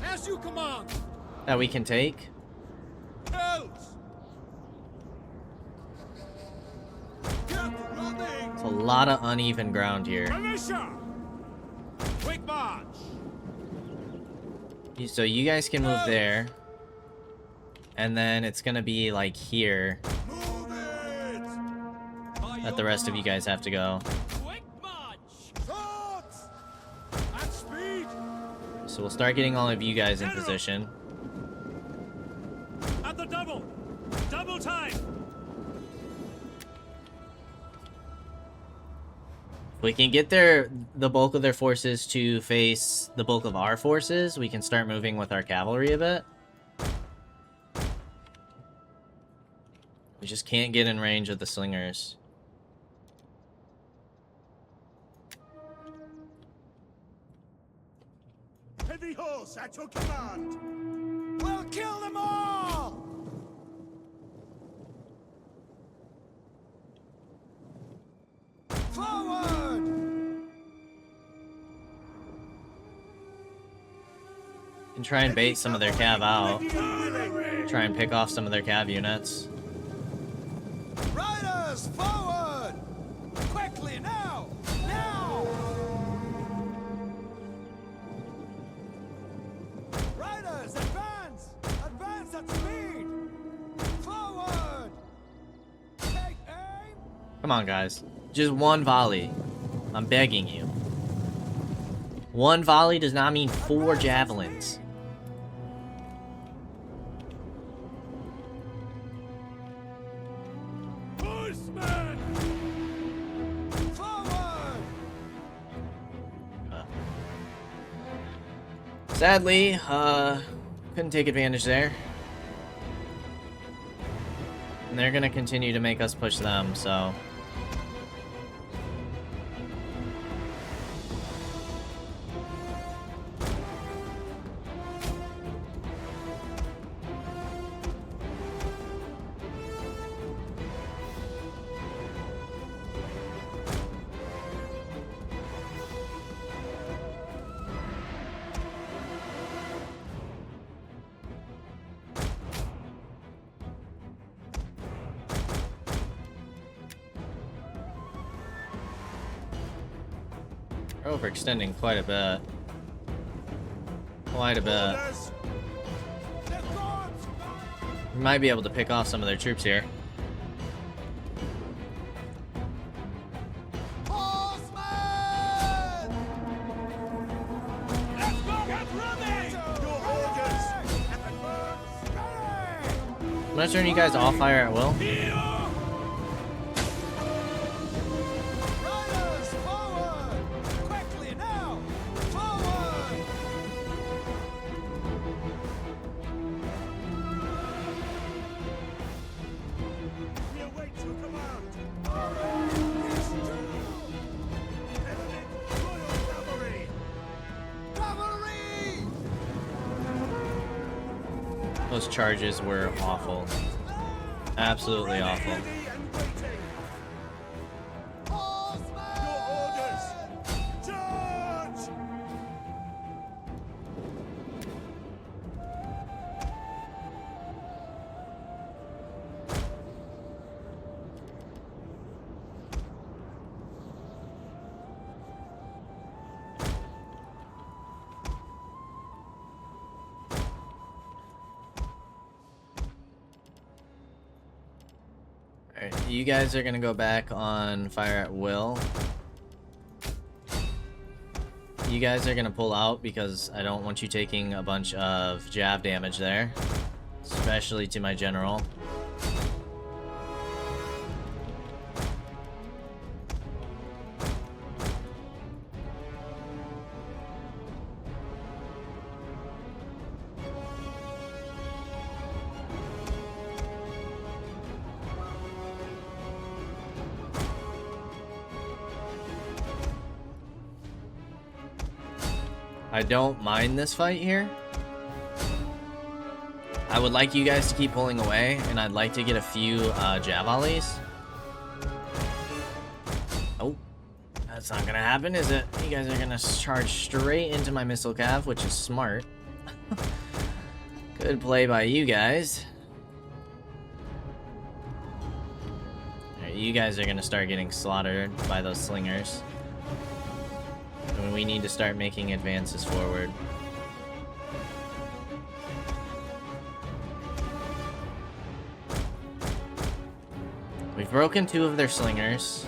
As you command. that we can take. Else! Get running! It's a lot of uneven ground here. Militia! Quick march! So you guys can move there. And then it's gonna be like here Move it! that the rest of you guys have to go. Quick march! Swords! At speed! So we'll start getting all of you guys in position. At the double! Double time! If we can get the bulk of their forces to face the bulk of our forces, we can start moving with our cavalry a bit. We just can't get in range of the slingers. Heavy horse at your command! We'll kill them all! Forward! And try and bait some of their cav out. Try and pick off some of their cav units. Riders, forward! Quickly, now! Now! Riders, advance! Advance at speed! Forward! Take aim! Come on, guys. Just one volley. I'm begging you. One volley does not mean 4 javelins. Horseman! Forward! Sadly, couldn't take advantage there. And they're gonna continue to make us push them, so... We're overextending quite a bit. Quite a bit. Orders! They're gone! We might be able to pick off some of their troops here. Horsemen! I'm gonna turn you guys off fire at will. Riders, forward! Quickly now! Forward! We await your command. Yes, Enemy Royal Cavalry. cavalry! Those charges were awful. Absolutely awful. Ready and waiting. Horsemen! Your orders. Charge! Alright, you guys are gonna go back on fire at will. You guys are gonna pull out because I don't want you taking a bunch of jab damage there. Especially to my general. I don't mind this fight here. I would like you guys to keep pulling away, and I'd like to get a few jab volleys. Oh, that's not gonna happen, is it? You guys are gonna charge straight into my missile cav, which is smart. Good play by you guys. Alright, you guys are gonna start getting slaughtered by those slingers. And we need to start making advances forward. We've broken 2 of their slingers.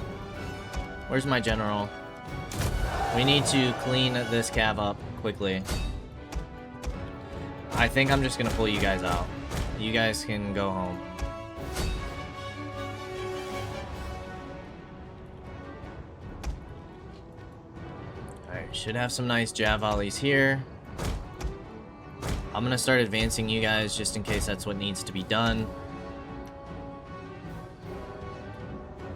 Where's my general? We need to clean this cav up quickly. I think I'm just gonna pull you guys out. You guys can go home. Alright, should have some nice jab volleys here. I'm gonna start advancing you guys just in case that's what needs to be done.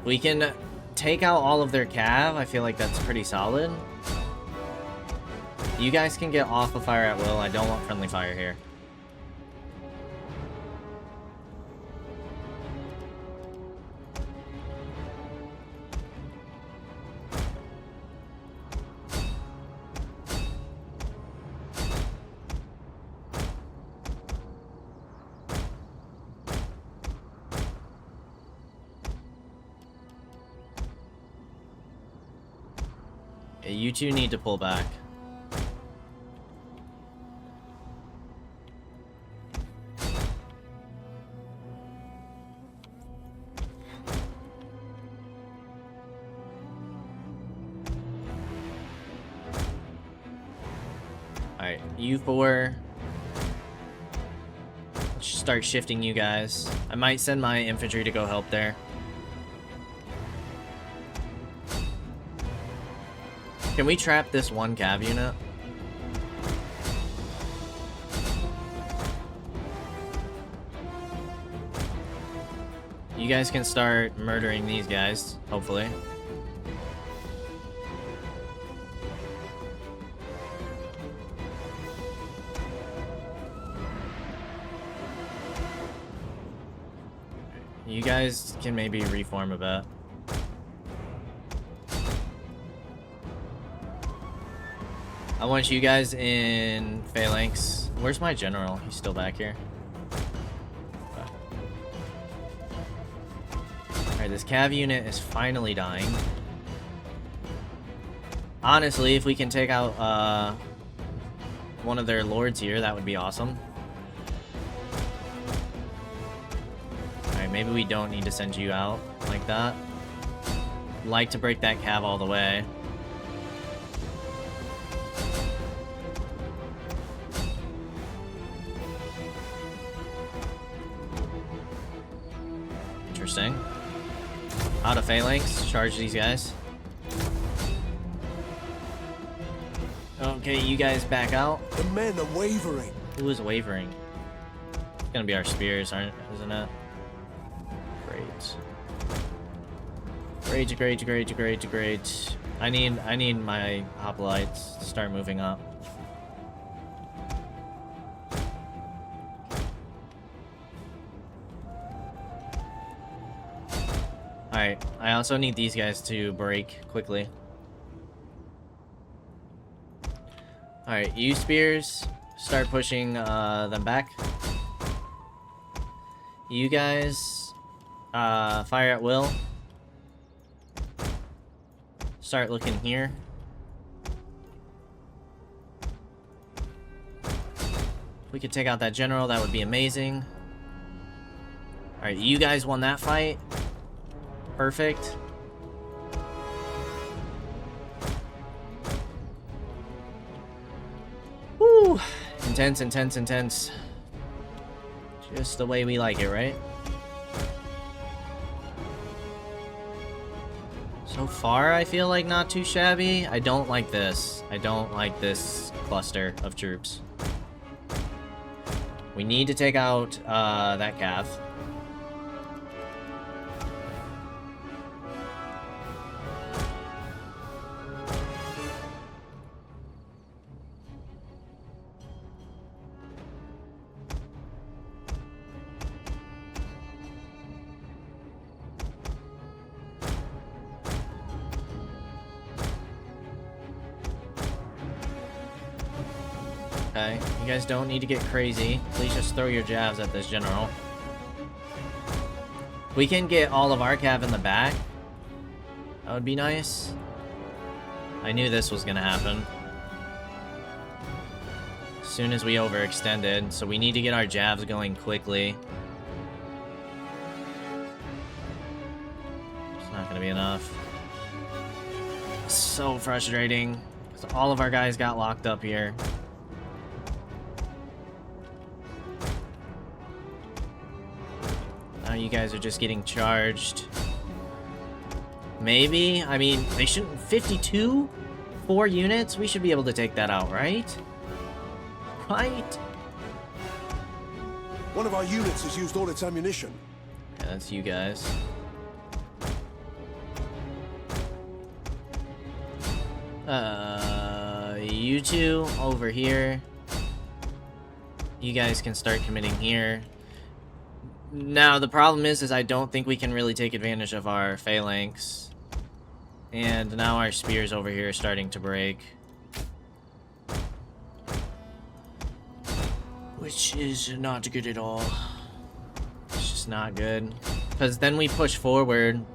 We can take out all of their cav. I feel like that's pretty solid. You guys can get off of fire at will. I don't want friendly fire here. Yeah, you two need to pull back. Alright, you 4. Let's start shifting you guys. I might send my infantry to go help there. Can we trap this one cav unit? You guys can start murdering these guys, hopefully. You guys can maybe reform a bit. I want you guys in phalanx. Where's my general? He's still back here. Alright, this cav unit is finally dying. Honestly, if we can take out one of their lords here, that would be awesome. Alright, maybe we don't need to send you out like that. Like to break that cav all the way. interesting. Out of phalanx, charge these guys. Okay, you guys back out. The men are wavering. Who is wavering? It's gonna be our spears, isn't it? Great. I need my hoplites to start moving up. Alright, I also need these guys to break quickly. Alright, you spears, start pushing them back. You guys, fire at will. Start looking here. If we could take out that general, that would be amazing. Alright, you guys won that fight. Perfect. Woo! Intense. Just the way we like it, right? So far, I feel like not too shabby. I don't like this. I don't like this cluster of troops. We need to take out that cav. Okay, you guys don't need to get crazy. Please just throw your jabs at this general. We can get all of our cav in the back. That would be nice. I knew this was gonna happen. As soon as we overextended, so we need to get our jabs going quickly. It's not gonna be enough. So frustrating. 'Cause all of our guys got locked up here. Now you guys are just getting charged. Maybe? I mean, they shouldn't... 52? 4 units? We should be able to take that out, right? Right? One of our units has used all its ammunition. Yeah, that's you guys. You two over here. You guys can start committing here. Now, the problem is I don't think we can really take advantage of our phalanx. And now our spears over here are starting to break. Which is not good at all. It's just not good. Because then we push forward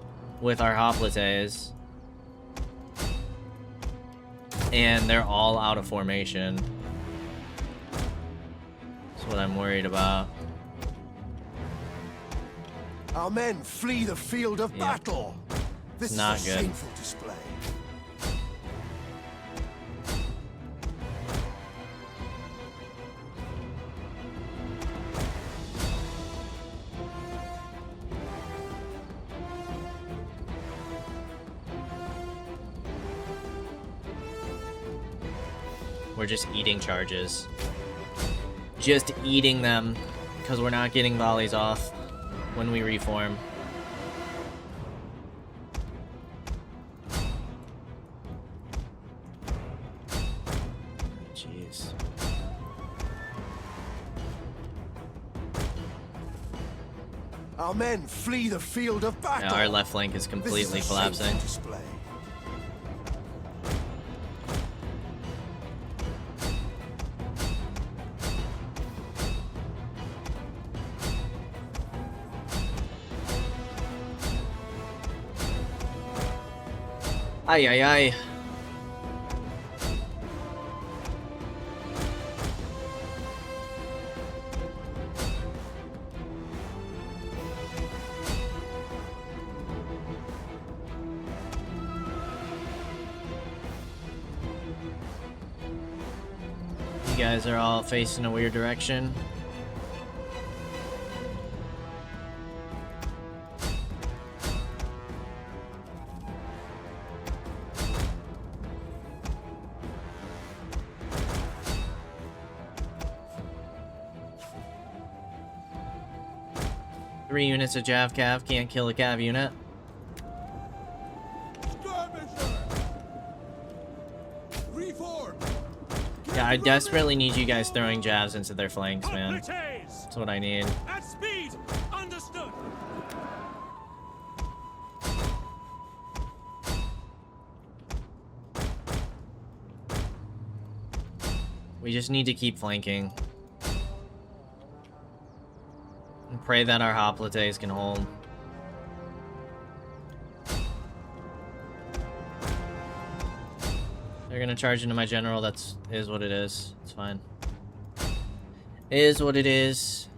with our hoplites. And they're all out of formation. That's what I'm worried about. Our men flee the field of battle. This Not is a good. shameful display. We're just eating charges. Just eating them. Because we're not getting volleys off when we reform. Jeez. Our men flee the field of battle. Yeah, our left flank is completely collapsing. Display. Ay, ay, ay. You guys are all facing a weird direction. 3 units of Jav Cav can't kill a Cav unit. Skirmisher! Reform! Yeah, I desperately need you guys throwing Javs into their flanks, man. Hoplites! That's what I need. At speed! Understood! We just need to keep flanking. And pray that our hoplites can hold. They're gonna charge into my general. Is what it is. It's fine. Is what it is.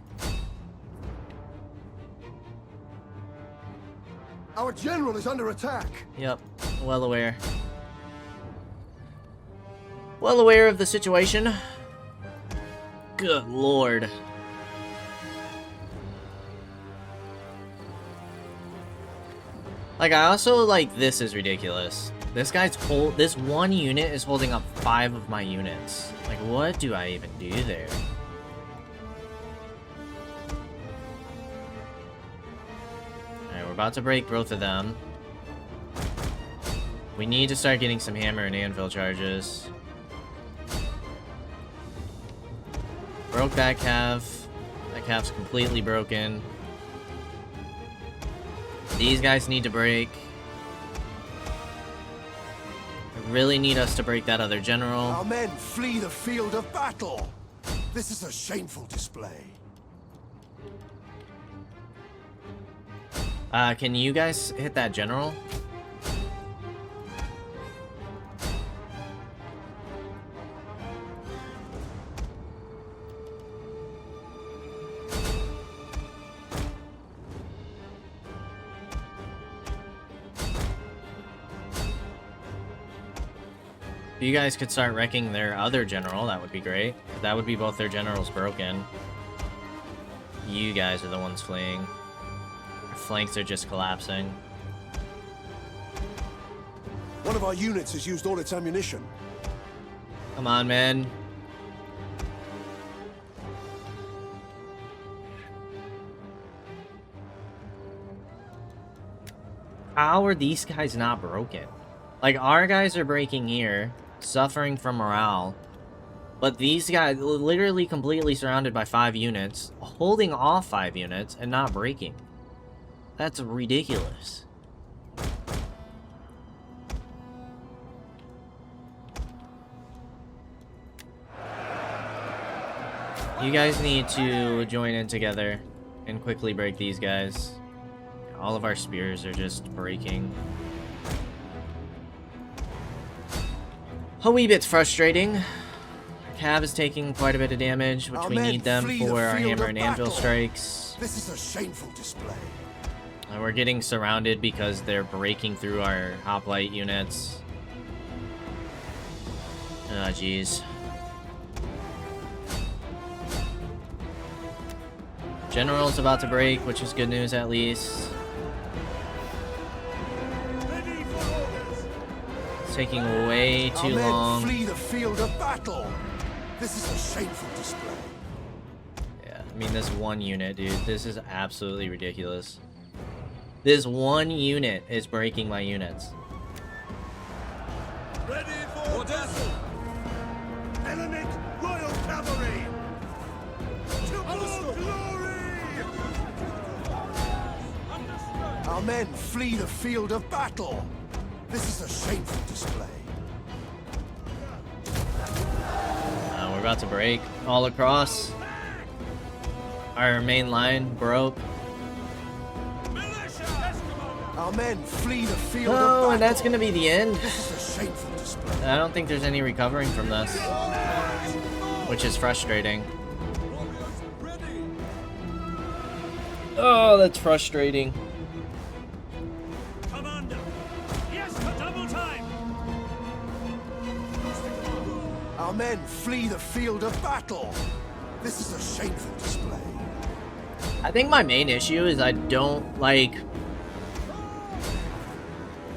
Our general is under attack. Yep. Well aware. Well aware of the situation. Good lord. Like, I also, like, this is ridiculous. This one unit is holding up 5 of my units. Like, what do I even do there? Alright, we're about to break both of them. We need to start getting some hammer and anvil charges. Broke that calf. That calf's completely broken. These guys need to break. I really need us to break that other general. Our men flee the field of battle. This is a shameful display. Can you guys hit that general? If you guys could start wrecking their other general, that would be great. That would be both their generals broken. You guys are the ones fleeing. Our flanks are just collapsing. One of our units has used all its ammunition. Come on, man. How are these guys not broken? Like, our guys are breaking here, suffering from morale. But these guys, literally completely surrounded by 5 units, holding off 5 units, and not breaking. That's ridiculous. You guys need to join in together and quickly break these guys. All of our spears are just breaking. A wee bit frustrating. Our Cav is taking quite a bit of damage, which we need them for our hammer and anvil strikes. This is a shameful display. And we're getting surrounded because they're breaking through our hoplite units. Ah, jeez. General's about to break, which is good news at least. Ready for orders! It's taking way too Our men long. flee the field of battle. This is a shameful display. Yeah, I mean, this one unit, dude, this is absolutely ridiculous. This one unit is breaking my units. Ready for orders! Enemy Royal Cavalry! To our glory! Understood! Our men flee the field of battle. This is a shameful display. We're about to break all across. Our main line broke. Our men flee the field of Oh, battle. and that's gonna be the end. This is a shameful display. I don't think there's any recovering from this, which is frustrating. Warriors ready! Oh, that's frustrating. Commander! Yes, for double time! Our men flee the field of battle. This is a shameful display. I think my main issue is I don't like.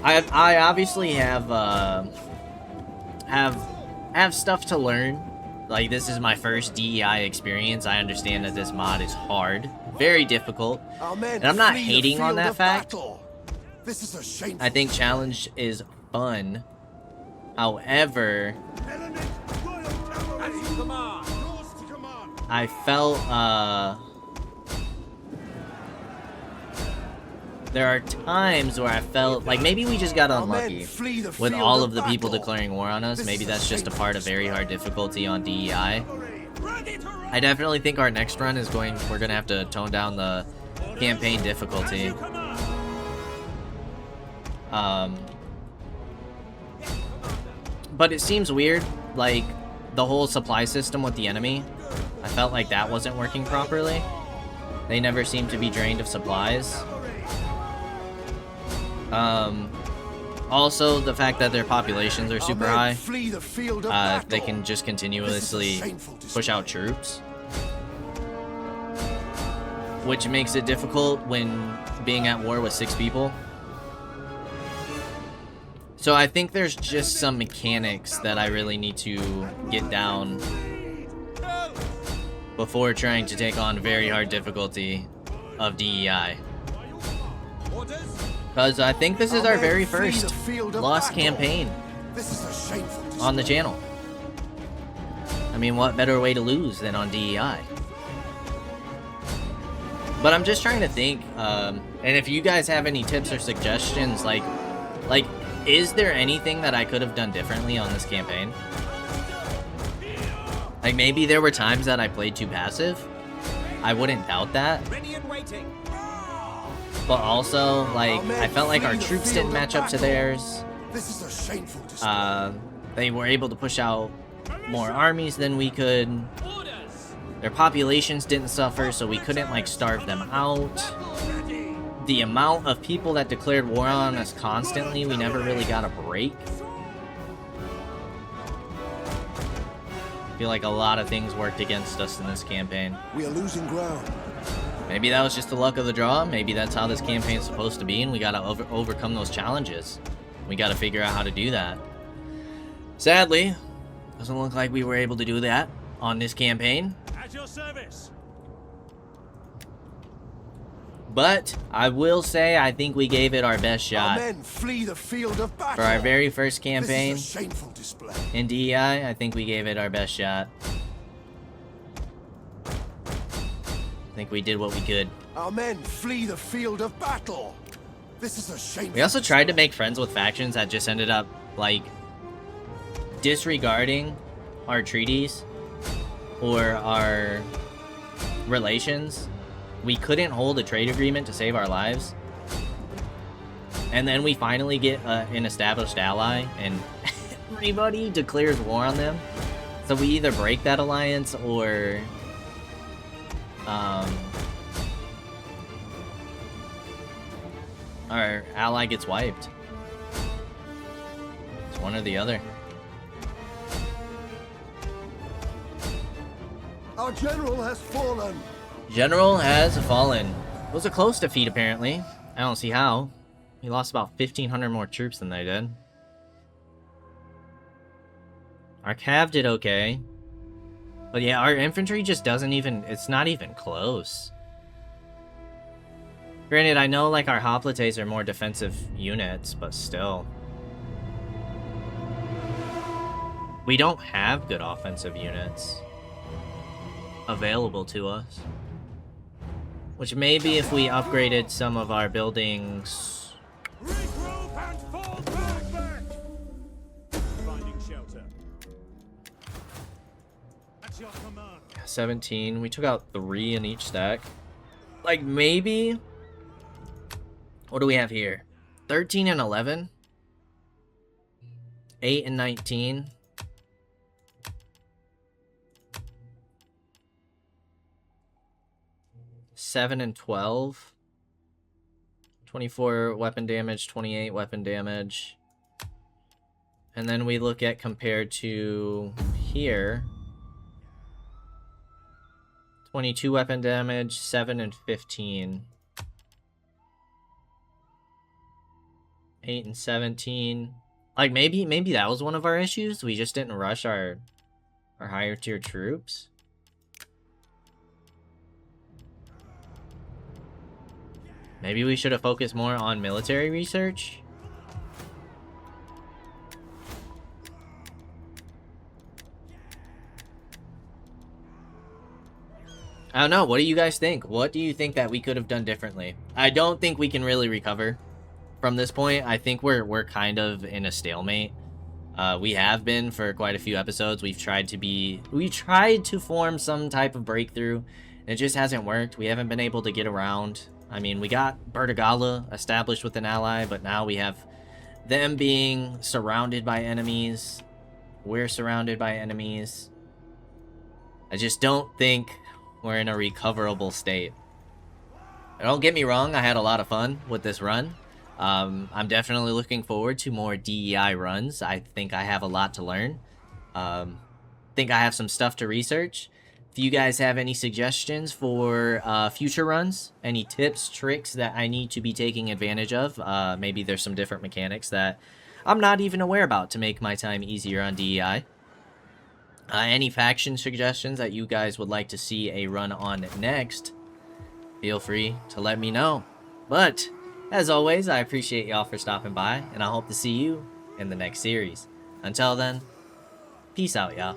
I obviously have stuff to learn Like, this is my first DEI experience. I understand that this mod is hard, very difficult, Our men and I'm not flee the hating on field that of fact. battle. This is a shameful I think challenge is fun. However, As you command. Yours to command. I felt, there are times where I felt like maybe we just got Our men unlucky flee the with field all of of the people battle. declaring war on us. This Maybe is a that's just a shameful part of very hard display. difficulty on DEI. Ready to run. I definitely think our next run is we're gonna have to tone down the campaign As difficulty. you command. But it seems weird, like the whole supply system with the enemy. I felt like that wasn't working properly. They never seemed to be drained of supplies. Also the fact that their populations are Our super men high. flee the field of They battle. can just continuously shameful push out display. troops, which makes it difficult when being at war with 6 people. So I think there's just some mechanics that I really need to get down before trying to take on very hard difficulty of DEI. Orders. Because I think this is Our our men very flee the first field of lost battle. campaign This is a shameful display. on the channel. I mean, what better way to lose than on DEI? But I'm just trying to think, and if you guys have any tips or suggestions, like, is there anything that I could have done differently on this campaign? Like, maybe there were times that I played too passive. I wouldn't doubt that. Ready and waiting. But also, like, Our men I felt like our flee the troops field didn't of match up to battle. theirs. This is a shameful display. They were able to push out more armies than we could. Orders. Their populations didn't suffer, so we couldn't, like, starve them out. The amount of people that declared war on us constantly, we never really got a break. I feel like a lot of things worked against us in this campaign. We are losing ground. Maybe that was just the luck of the draw. Maybe that's how this campaign's supposed to be, and we gotta overcome those challenges. We gotta figure out how to do that. Sadly, doesn't look like we were able to do that on this campaign. At your service. But I will say I think we gave it our best Our shot. men flee the field of battle. For our very first campaign This is a shameful display. in DEI, I think we gave it our best shot. I think we did what we could. Our men flee the field of battle. This is a shameful. We also tried to make friends with factions that just ended up, like, disregarding our treaties or our relations. We couldn't hold a trade agreement to save our lives. And then we finally get an established ally, and everybody declares war on them. So we either break that alliance or our ally gets wiped. It's one or the other. Our general has fallen. General has fallen. It was a close defeat, apparently. I don't see how. He lost about 1,500 more troops than they did. Our cav did okay. But yeah, our infantry just doesn't even... It's not even close. Granted, I know, like, our hoplites are more defensive units, but still. We don't have good offensive units available to us. Which maybe if we upgraded some of our buildings... Regroup and fall back. Finding shelter. At your command. 17. We took out 3 in each stack. Like, maybe... What do we have here? 13 and 11? 8 and 19? Seven and 12, 24 weapon damage, 28 weapon damage, and then we look at compared to here, 22 weapon damage, 7 and 15, 8 and 17. Like maybe that was one of our issues. We just didn't rush our Or higher tier troops? Maybe we should have focused more on military research? I don't know. What do you guys think? What do you think that we could have done differently? I don't think we can really recover from this point. I think we're kind of in a stalemate. We have been for quite a few episodes. We tried to form some type of breakthrough, and it just hasn't worked. We haven't been able to get around. I mean, we got Bertigala established with an ally, but now we have them being surrounded by enemies. We're surrounded by enemies. I just don't think we're in a recoverable state. Don't get me wrong, I had a lot of fun with this run. I'm definitely looking forward to more DEI runs. I think I have a lot to learn. Think I have some stuff to research. If you guys have any suggestions for future runs, any tips, tricks that I need to be taking advantage of, maybe there's some different mechanics that I'm not even aware about to make my time easier on DEI. Any faction suggestions that you guys would like to see a run on next, feel free to let me know. But, as always, I appreciate y'all for stopping by, and I hope to see you in the next series. Until then, peace out, y'all.